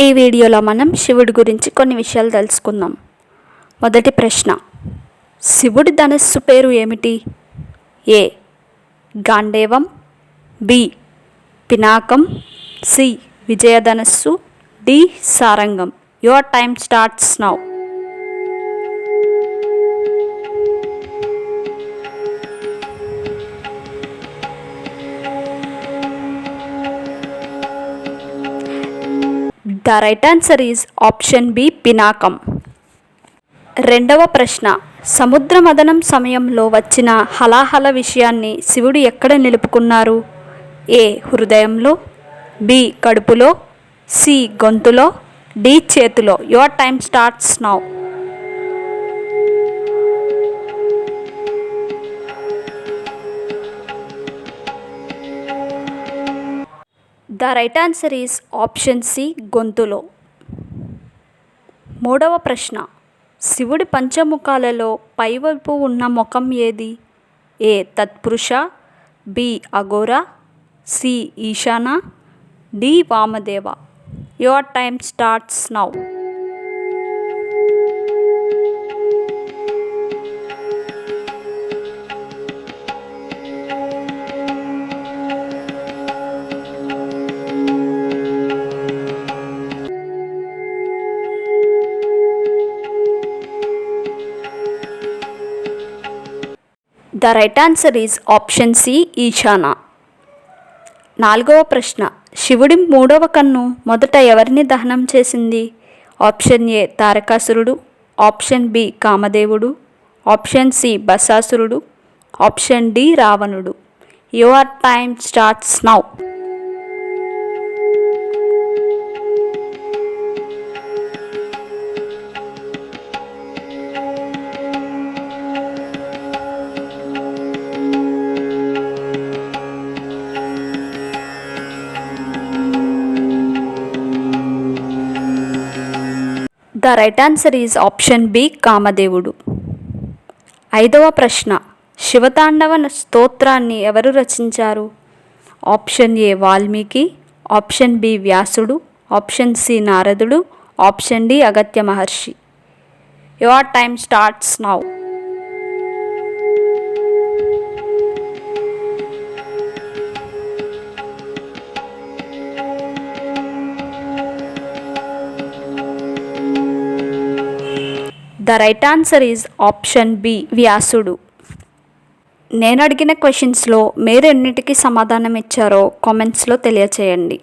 ఈ వీడియోలో మనం శివుడి గురించి కొన్ని విషయాలు తెలుసుకుందాం. మొదటి ప్రశ్న, శివుడి ధనస్సు పేరు ఏమిటి? A Gandivam, B Pinakam, C Vijayadhanassu, D Sarangam. Your time starts now. The right answer is option B Pinakam. రెండవ ప్రశ్న, సముద్ర మథనం సమయంలో వచ్చిన హలాహల విషయాన్ని శివుడు ఎక్కడ నిలుపుకున్నారు? ఏ హృదయంలో, బి కడుపులో, సి గొంతులో, డి చేతిలో. Your time starts now. The right answer is option C గొంతులో. మూడవ ప్రశ్న, శివుడి పంచముఖాలలో పైవైపు ఉన్న ముఖం ఏది? A Tatpurusha, B Aghora, C Ishana, D Vamadeva. Your time starts now. The right answer is option C Ishana. నాలుగవ ప్రశ్న, శివుడి మూడవ కన్ను మొదట ఎవరిని దహనం చేసింది? ఆప్షన్ ఏ తారకాసురుడు, ఆప్షన్ బి కామదేవుడు, ఆప్షన్ సి బసాసురుడు, ఆప్షన్ డి రావణుడు. Your time starts now. The right answer is option B కామదేవుడు. ఐదవ ప్రశ్న, శివతాండవ స్తోత్రాన్ని ఎవరు రచించారు? Option A Valmiki, option B వ్యాసుడు, ఆప్షన్ సి నారదుడు, option D అగత్య Maharshi. Your time starts now. The right answer is option B వ్యాసుడు. నేను అడిగిన క్వశ్చన్స్లో మీరు ఎన్నిటికీ సమాధానం ఇచ్చారో కామెంట్స్లో తెలియచేయండి.